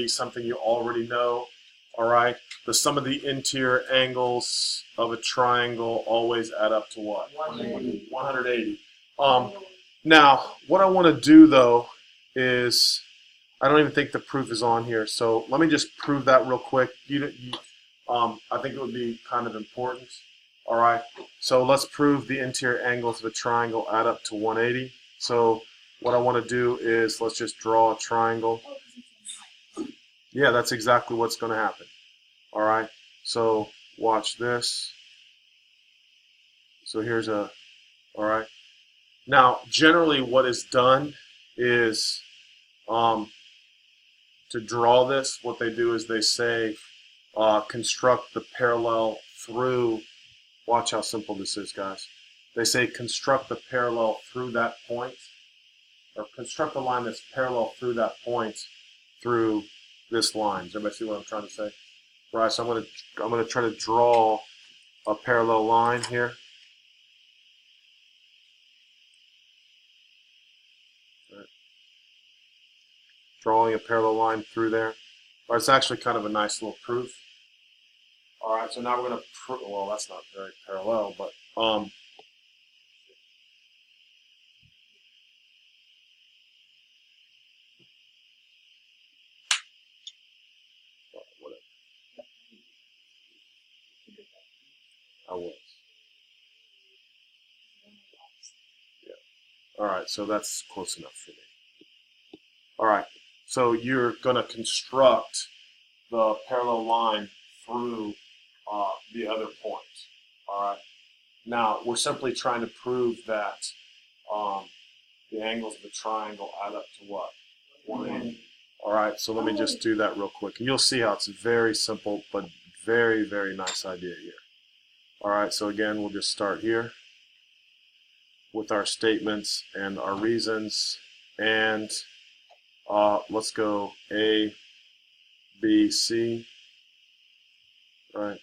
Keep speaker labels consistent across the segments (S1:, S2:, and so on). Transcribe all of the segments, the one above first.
S1: something you already know. All right, the sum of the interior angles of a triangle always add up to what?
S2: 180.
S1: 180. Now, what I want to do though is, I don't even think the proof is on here, so let me just prove that real quick. I think it would be kind of important. All right, so let's prove the interior angles of a triangle add up to 180. So what I want to do is, let's just draw a triangle. Yeah, that's exactly what's going to happen. All right, so watch this. So here's a, all right. Now, generally what is done is, to draw this, what they do is they say, construct the parallel through, watch how simple this is, guys. They say construct the parallel through that point, or construct a line that's parallel through that point through this line. Does everybody see what I'm trying to say? Right, so I'm gonna try to draw a parallel line here. Right. Drawing a parallel line through there. Or it's actually kind of a nice little proof. All right, so now we're gonna prove. Well, that's not very parallel, but I was. Yeah. All right, so that's close enough for me. All right, so you're going to construct the parallel line through the other point. All right. Now we're simply trying to prove that the angles of the triangle add up to what? 180. All right, so let me just do that real quick, and you'll see how it's very simple, but very, very nice idea here. All right, so again, we'll just start here with our statements and our reasons, and let's go A, B, C, right?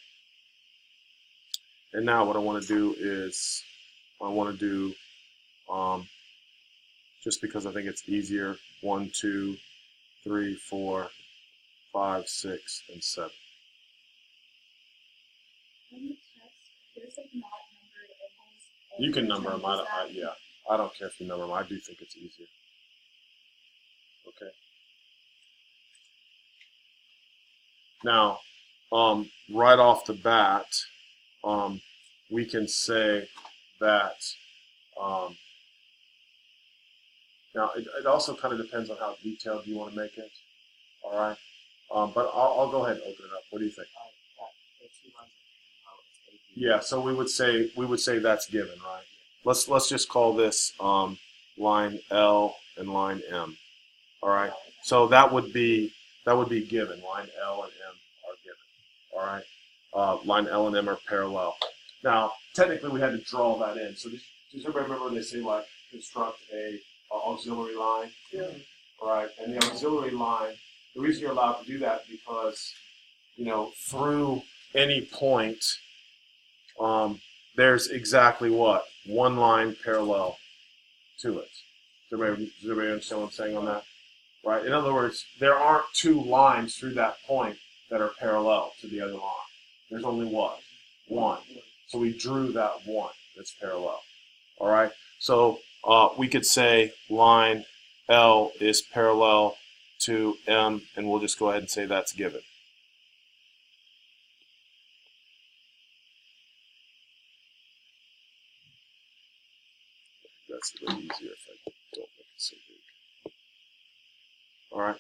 S1: And now what I want to do is, I want to do, just because I think it's easier, 1, 2, 3, 4, 5, 6, and 7. You can number them. Yeah, I don't care if you number them. I do think it's easier. Okay. Now, right off the bat, we can say that. Now, it also kind of depends on how detailed you want to make it. All right. But I'll go ahead and open it up. What do you think? Yeah. So we would say that's given, right? Let's just call this line L and line M. All right. So that would be given. Line L and M are given. All right. Line L and M are parallel. Now, technically, we had to draw that in. So does everybody remember when they say like construct a auxiliary line? Yeah. All right. And the auxiliary line, the reason you're allowed to do that is because, through any point, there's exactly what? One line parallel to it. Does everybody understand what I'm saying on that? Right? In other words, there aren't two lines through that point that are parallel to the other line. There's only what? One. So we drew that one that's parallel. All right? So we could say line L is parallel to M, and we'll just go ahead and say that's given. That's a little easier if I don't make it so big. All right.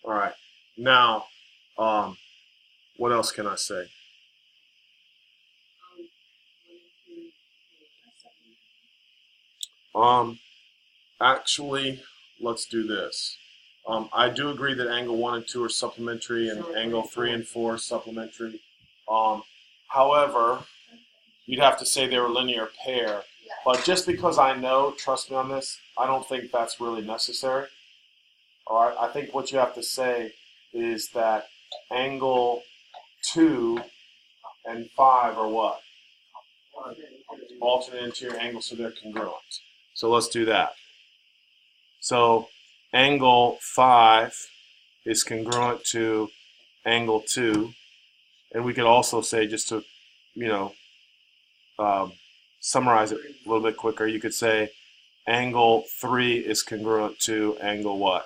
S1: All right. Now, what else can I say? Actually, let's do this. I do agree that angle 1 and 2 are supplementary, and angle 3 and 4 are supplementary. However, you'd have to say they were linear pair. But just because I know, trust me on this, I don't think that's really necessary. All right, I think what you have to say is that angle 2 and 5 are what? Alternate interior angles, so they're congruent. So let's do that. So angle 5 is congruent to angle 2. And we could also say, just to, you know, summarize it a little bit quicker, you could say angle 3 is congruent to angle what?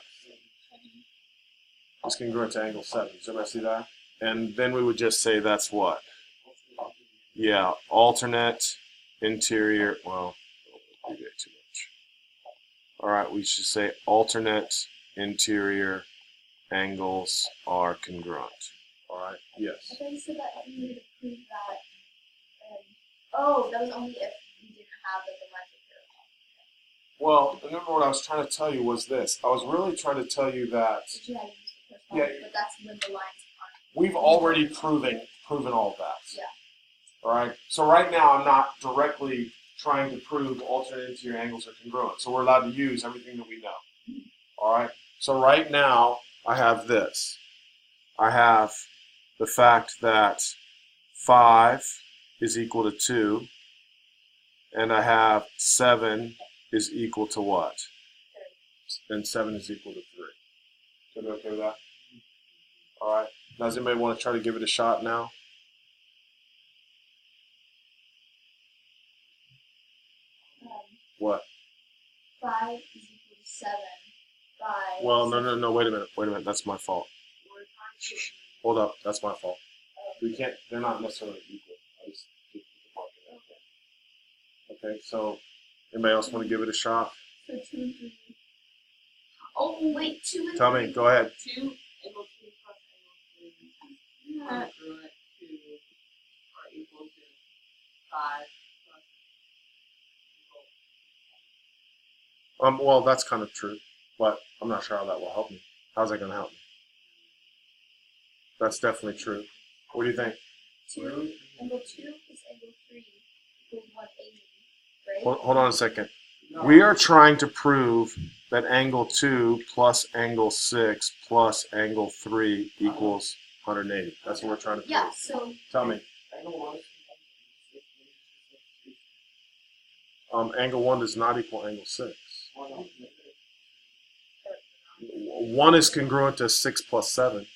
S1: It's congruent to angle 7. Does everybody see that? And then we would just say that's what? Yeah, alternate interior, well, too much. All right, we should say alternate interior angles are congruent. All right, yes.
S2: I thought you said that you needed to prove that. Oh, that was only if you didn't have the lines of parallel.
S1: Well, remember what I was trying to tell you was this. I was really trying to tell you that.
S2: But you had to use the first one, but that's when the lines aren't.
S1: We've already proven all of that.
S2: Yeah.
S1: All right. So right now, I'm not directly trying to prove alternate interior angles are congruent. So we're allowed to use everything that we know. All right. So right now, I have this. I have the fact that 5 is equal to 2, and I have 7 is equal to what? And 7 is equal to 3. So everybody okay with that? All right. Now, does anybody want to try to give it a shot now? What?
S2: 5 is equal to 7. 5.
S1: Well, no. Wait a minute. That's my fault. Hold up. That's my fault. We can't. They're not necessarily equal. I just keep the mark in there. Okay. So, anybody else want to give it a shot?
S2: So 2 and 3. Oh wait, 2 and 3.
S1: Tell me. Go ahead.
S3: 2 angle 2 plus angle 3 congruent to or equal to 5 plus angle.
S1: Well, that's kind of true, but I'm not sure how that will help me. How's that going to help me? That's definitely true. What do you think?
S2: 2 angle 2 plus angle 3 equals 180, right?
S1: Hold on a second. We are trying to prove that angle 2 plus angle 6 plus angle 3 equals 180. That's what we're trying to prove.
S2: Yeah, so
S1: Tell me. Angle 1 does not equal angle 6. 1 is congruent to 6 plus 7.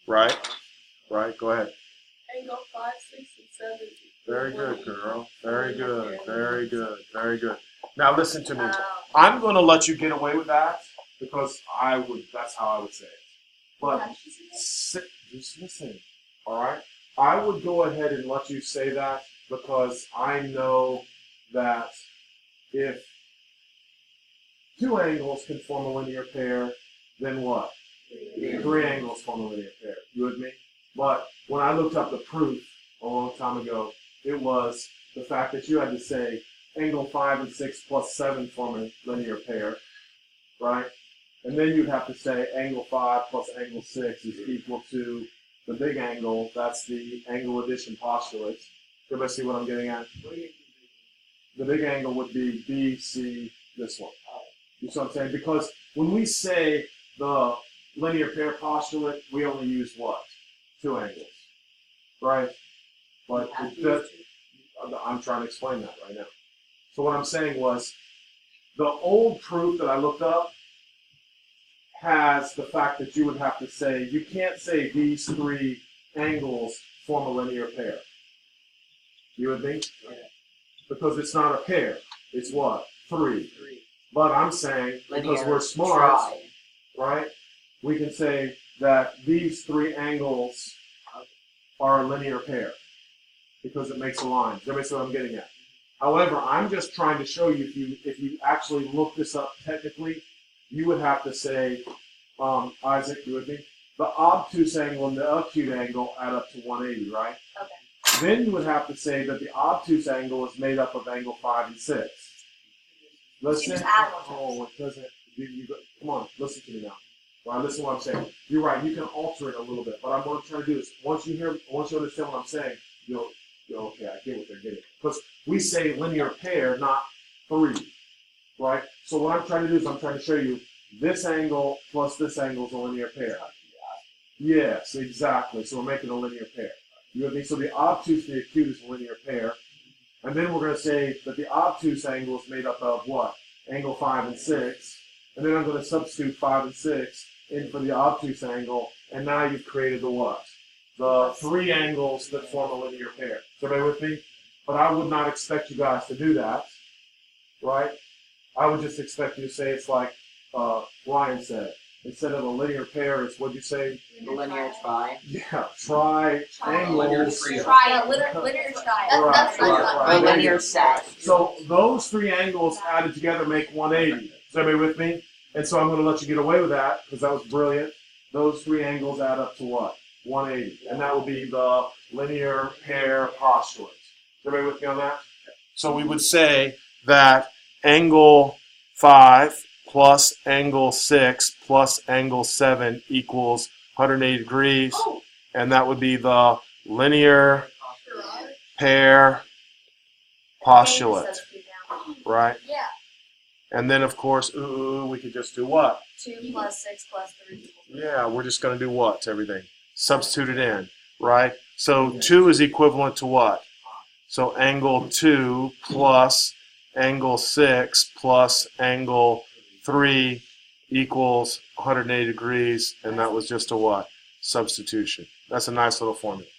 S1: Right? Right? Go ahead.
S3: Angle 5, 6, and 7.
S1: Very good, girl. Very good. Very good. Very good. Now listen to me. I'm going to let you get away with that because that's how I would say it. But just listen. All right? I would go ahead and let you say that because I know that if 2 angles can form a linear pair, then what? 3 angles form a linear pair. You with me? But when I looked up the proof a long time ago, it was the fact that you had to say angle 5 and 6 plus 7 form a linear pair, right? And then you'd have to say angle 5 plus angle 6 is equal to the big angle. That's the angle addition postulate. Everybody see what I'm getting at? The big angle would be BC, this one. You see what I'm saying? Because when we say the linear pair postulate, we only use what? 2 angles, right? But I'm trying to explain that right now. So what I'm saying was, the old proof that I looked up has the fact that you would have to say, you can't say these 3 angles form a linear pair. You with me? Because it's not a pair. It's what? 3. But I'm saying, because we're smart, right? We can say that these 3 angles are a linear pair because it makes a line. Does everybody see what I'm getting at? However, I'm just trying to show you, if you actually look this up technically, you would have to say, Isaac, you with me? The obtuse angle and the acute angle add up to 180, right?
S2: okay.
S1: Then you would have to say that the obtuse angle is made up of angle 5 and 6. Listen.
S2: just add one.
S1: Oh, it doesn't. Come on, listen to me now. Well, listen to what I'm saying. You're right. You can alter it a little bit, but what I'm trying to do is once you understand what I'm saying, you'll okay. I get what they're getting. Because we say linear pair, not 3, right? So what I'm trying to do is I'm trying to show you this angle plus this angle is a linear pair. Yes, exactly. So we're making a linear pair. You with me? So the obtuse and the acute is a linear pair. And then we're going to say that the obtuse angle is made up of what? Angle 5 and 6. and then I'm going to substitute 5 and 6 in for the obtuse angle, and now you've created the what? The three angles that form a linear pair. Is everybody with me? But I would not expect you guys to do that, right? I would just expect you to say it's like Ryan said. Instead of a linear pair, it's, what'd you say?
S4: The linear tri.
S1: Yeah, triangles.
S4: Linear trio.
S2: Linear try.
S1: Right,
S2: That's what I thought.
S1: right.
S4: Or linear set.
S1: So those three angles added together make 180. Is everybody with me? And so I'm going to let you get away with that because that was brilliant. Those three angles add up to what? 180. And that would be the linear pair postulate. Is everybody with me on that? So we would say that angle 5 plus angle 6 plus angle 7 equals 180 degrees.
S2: Oh,
S1: And that would be the linear
S2: sure.
S1: pair postulate, right?
S2: Yeah.
S1: And then, of course, we could just do what?
S2: 2 plus 6 plus 3.
S1: Yeah, we're just going to do what to everything? Substitute it in, right? So 2 is equivalent to what? So angle 2 plus angle 6 plus angle 3 equals 180 degrees, and that was just a what? Substitution. That's a nice little formula.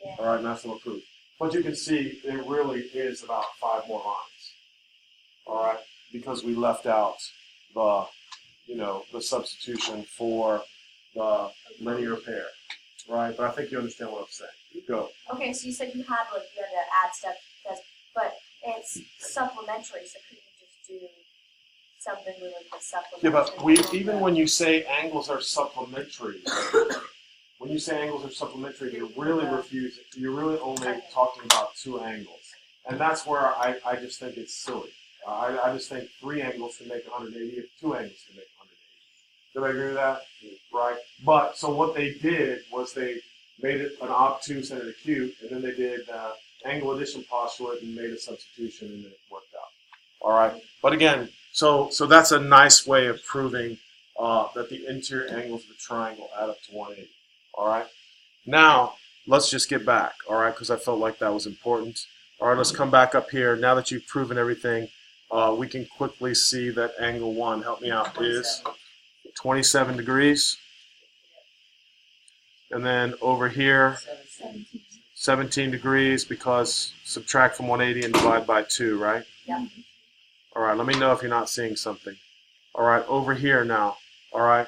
S2: Yeah.
S1: All right, nice little proof. But you can see it really is about 5 more lines. All right, because we left out the, the substitution for the linear pair, right? But I think you understand what I'm saying. Go.
S2: Okay, so you said you had to add stuff, but it's supplementary, so couldn't you just do something really good
S1: Yeah,
S2: supplementary?
S1: but even when you say angles are supplementary, when you say angles are supplementary, you're really only talking about 2 angles. And that's where I just think it's silly. I just think 3 angles can make 180 if 2 angles can make 180. Do I agree with that? Right. But so what they did was they made it an obtuse and an acute, and then they did angle addition postulate and made a substitution, and then it worked out. All right. But again, so that's a nice way of proving that the interior angles of the triangle add up to 180. All right. Now let's just get back. All right, because I felt like that was important. All right, let's come back up here. Now that you've proven everything, we can quickly see that angle 1, help me out, is 27 degrees. And then over here, 17 degrees, because subtract from 180 and divide by 2, right?
S2: Yeah.
S1: All right, let me know if you're not seeing something. All right, over here now. All right.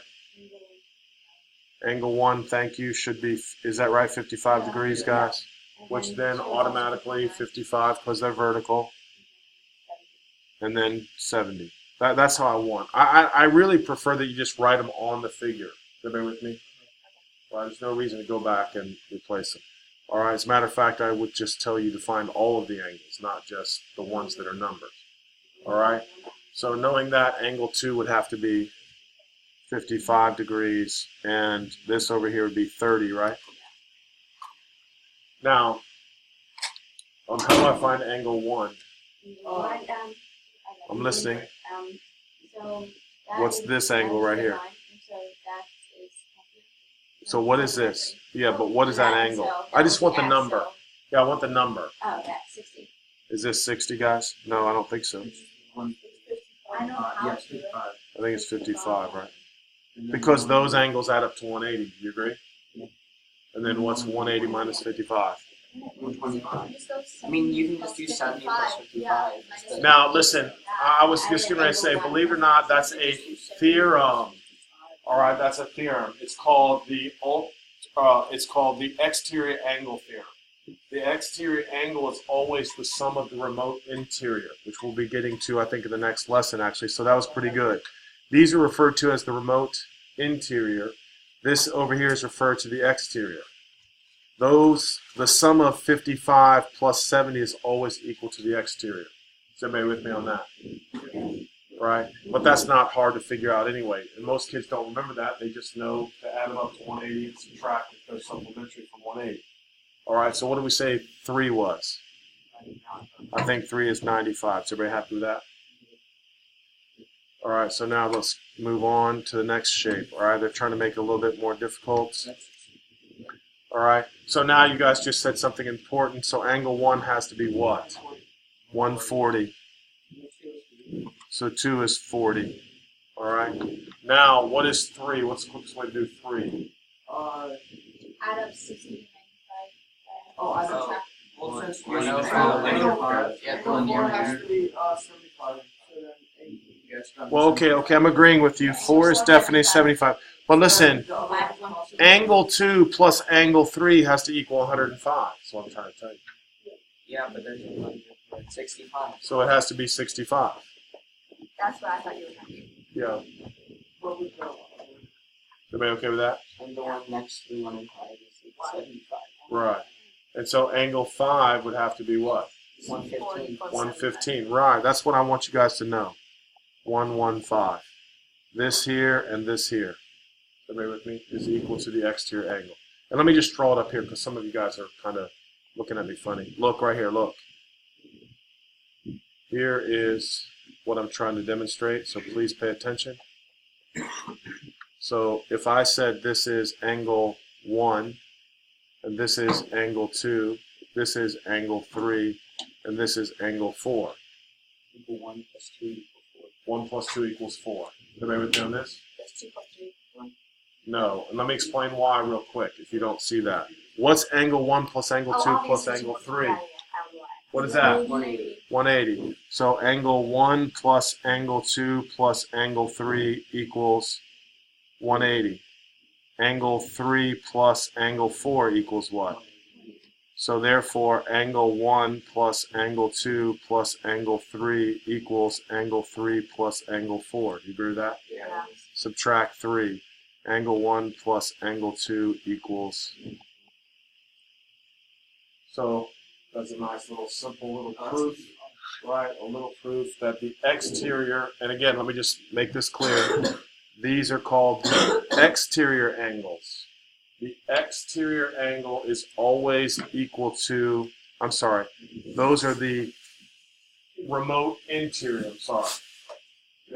S1: Angle 1, thank you, should be, is that right, 55 degrees, guys? Which then automatically 55 because they're vertical. And then 70. That's how I want. I really prefer that you just write them on the figure. Everybody with me? All right, there's no reason to go back and replace them. All right, as a matter of fact, I would just tell you to find all of the angles, not just the ones that are numbered. All right? So knowing that, angle 2 would have to be 55 degrees, and this over here would be 30, right? Now, how do I find angle 1? I'm listening. What's this angle right here? So what is this? Yeah, but what is that angle? I just want the number. Yeah, I want the number.
S2: Oh, yeah, 60.
S1: Is this 60, guys? No, I don't think so.
S2: I know how
S4: Yes,
S2: to do it.
S4: 55.
S1: I think it's 55, right? Because those angles add up to 180. Do you agree? And then what's 180 minus 55?
S4: 125. I mean, you can just do 70 plus 55.
S1: Now, listen, I was just getting ready to say, believe it or not, that's a theorem. All right, that's a theorem. It's called the exterior angle theorem. The exterior angle is always the sum of the remote interior, which we'll be getting to, I think, in the next lesson, actually. So that was pretty good. These are referred to as the remote interior. This over here is referred to the exterior. The sum of 55 plus 70 is always equal to the exterior. Is everybody with me on that? Right? But that's not hard to figure out anyway. And most kids don't remember that. They just know to add them up to 180 and subtract if they're supplementary from 180. All right, so what did we say 3 was? I think 3 is 95. Is everybody happy with that? All right, so now let's move on to the next shape. All right, they're trying to make it a little bit more difficult. All right, so now you guys just said something important. So angle 1 has to be what? 140. So 2 is 40. All right. Now, what is 3? What's the quickest way to do 3?
S2: Add up 60 and 95.
S3: Oh, I know.
S2: Subtract.
S3: Well, since
S4: Well,
S3: you're
S4: no,
S3: yeah,
S4: well,
S3: the 4
S4: near
S3: has
S4: here.
S3: to be 75. So then
S1: Well, okay, I'm agreeing with you. 4 is definitely 75. But listen, angle 2 plus angle 3 has to equal 105. That's what I'm trying to tell you.
S4: Yeah, but there's 65.
S1: So it has to be 65.
S2: That's what I thought you were going to do.
S1: Yeah.
S3: What was the
S1: Everybody okay with that?
S4: And the one next to the 105 is 75.
S1: Right. And so angle 5 would have to be what?
S4: 115.
S1: 115. Right. That's what I want you guys to know. 115. This here and this here. Everybody with me? Is equal to the exterior angle. And let me just draw it up here because some of you guys are kind of looking at me funny. Look right here. Look. Here is what I'm trying to demonstrate, so please pay attention. So if I said this is angle 1, and this is angle 2, this is angle 3, and this is angle 4.
S4: Equal 1 plus 2 equals
S1: 1 plus 2 equals 4. Everybody with me on this?
S2: That's 2 plus 3. 1.
S1: No. And let me explain why real quick if you don't see that. What's angle 1 plus angle 2 plus
S2: obviously,
S1: angle
S2: 2 plus
S1: 3?
S2: yeah,
S1: What is that?
S4: 180.
S1: 180. So angle 1 plus angle 2 plus angle 3 equals 180. Angle 3 plus angle 4 equals what? So therefore, angle 1 plus angle 2 plus angle 3 equals angle 3 plus angle 4. You agree with that?
S2: Yeah.
S1: Subtract 3. Angle 1 plus angle 2 equals. So that's a nice little simple little proof, right? A little proof that the exterior, and again, let me just make this clear. These are called the exterior angles. The exterior angle is always equal to, I'm sorry, those are the remote interior, I'm sorry.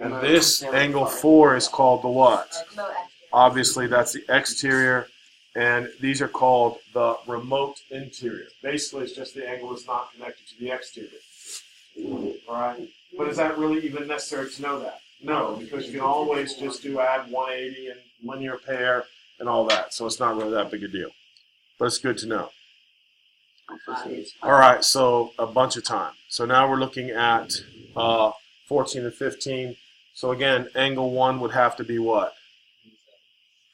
S1: And this angle 4 is called the what?
S2: No extra.
S1: Obviously, that's the exterior, and these are called the remote interior. Basically, it's just the angle that's not connected to the exterior. All right? But is that really even necessary to know that? No, because you can always just do add 180 and linear pair and all that, so it's not really that big a deal. But it's good to know. All right, so a bunch of time. So now we're looking at 14 and 15. So again, angle 1 would have to be what?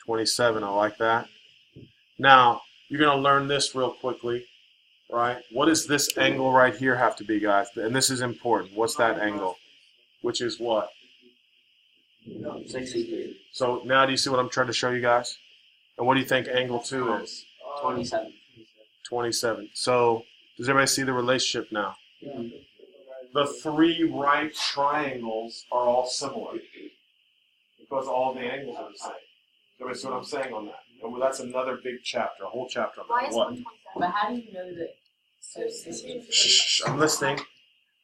S1: 27. I like that. Now, you're going to learn this real quickly, right? What does this angle right here have to be, guys? And this is important. What's that angle? Which is what?
S4: 63.
S1: So now do you see what I'm trying to show you guys? And what do you think angle 2 is?
S4: 27.
S1: 27. So does everybody see the relationship now?
S4: Yeah.
S1: The 3 right triangles are all similar because all the angles are the same. Everybody see what I'm saying on that? And well, that's another big chapter, a whole chapter on
S2: Why
S1: that.
S2: is
S1: What?
S2: 127?
S3: But how do you know that? So
S1: Shh, I'm listening.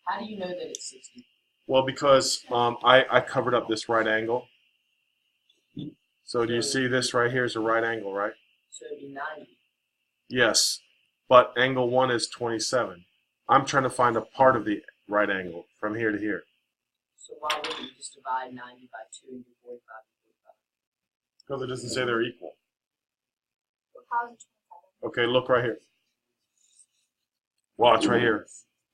S3: how do you know that it's 60?
S1: Well, because I covered up this right angle. So do you see this right here is a right angle, right?
S3: So it'd be 90.
S1: Yes, but angle 1 is 27. I'm trying to find a part of the right angle from here to here.
S3: So why wouldn't you just divide 90 by 2 and do 45 and 45?
S1: Because it doesn't say they're equal.
S2: How is it 27?
S1: Okay, look right here. Watch right here.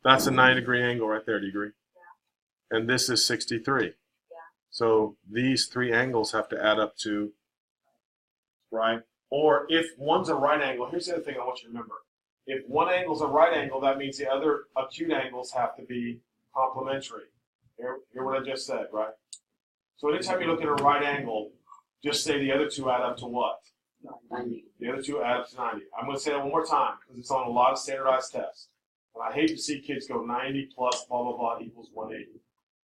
S1: That's a 90-degree angle right there. Do you agree? Yeah. And this is 63. Yeah. So these 3 angles have to add up to, right? Or if one's a right angle, here's the other thing I want you to remember. If one angle's a right angle, that means the other acute angles have to be complementary. Hear what I just said, right? So anytime you look at a right angle, just say the other 2 add up to what?
S4: 90.
S1: The other 2 add up to 90. I'm going to say that one more time because it's on a lot of standardized tests. And I hate to see kids go 90 plus blah, blah, blah equals 180.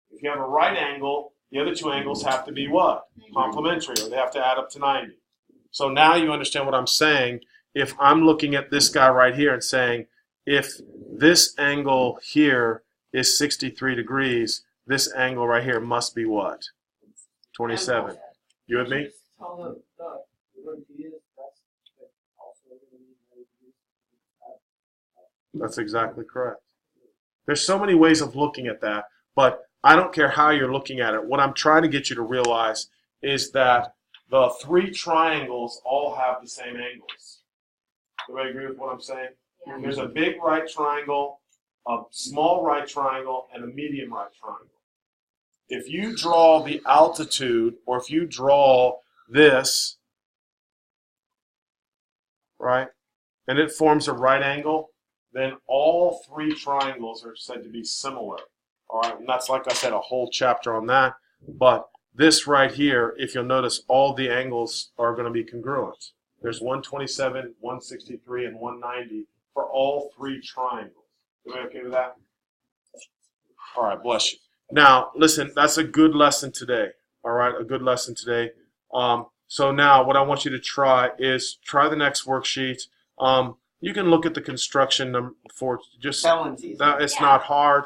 S1: If you have a right angle, the other 2 angles have to be what? Complementary, or they have to add up to 90. So now you understand what I'm saying. If I'm looking at this guy right here and saying, if this angle here is 63 degrees, this angle right here must be what? 27. You with me?
S3: Tell them what it is, that's also going to be 90 degrees.
S1: That's exactly correct. There's so many ways of looking at that, but I don't care how you're looking at it. What I'm trying to get you to realize is that the three triangles all have the same angles. Everybody agree with what I'm saying?
S3: Yeah.
S1: There's a big right triangle, a small right triangle, and a medium right triangle. If you draw the altitude, or if you draw this, right, and it forms a right angle, then all three triangles are said to be similar. All right, and that's, like I said, a whole chapter on that. But this right here, if you'll notice, all the angles are going to be congruent. There's 127, 163, and 190 for all three triangles. Everybody okay with that? All right, bless you. Now, listen, that's a good lesson today. All right, a good lesson today. So now what I want you to try is try the next worksheet. You can look at the construction number for just
S4: That one's easy.
S1: it's not hard.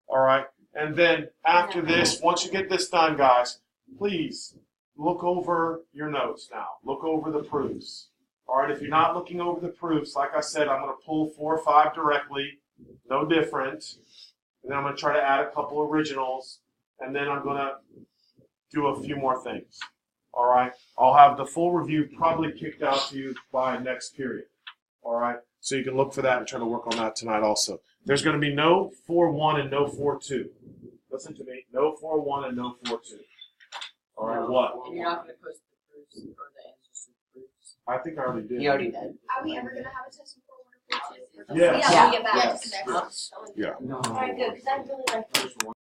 S1: All right. And then after this, once you get this done, guys, please look over your notes now. Look over the proofs. All right. If you're not looking over the proofs, like I said, I'm going to pull 4 or 5 directly, no different. And then I'm going to try to add a couple originals. And then I'm going to do a few more things. All right. I'll have the full review probably kicked out to you by next period. All right. So you can look for that and try to work on that tonight also. There's going to be no 4-1 and no 4-2. Listen to me. No 4-1 and no 4-2. All right. What?
S4: And you're not going to post the proofs or the answers to the proofs.
S1: I think I already did.
S4: You already did.
S2: Are we ever going to have a test for 4-1 or 4-2?
S1: Yes.
S2: Yeah, we'll get back
S4: Yes.
S2: to next.
S1: Yeah.
S2: Alright, good, because I really like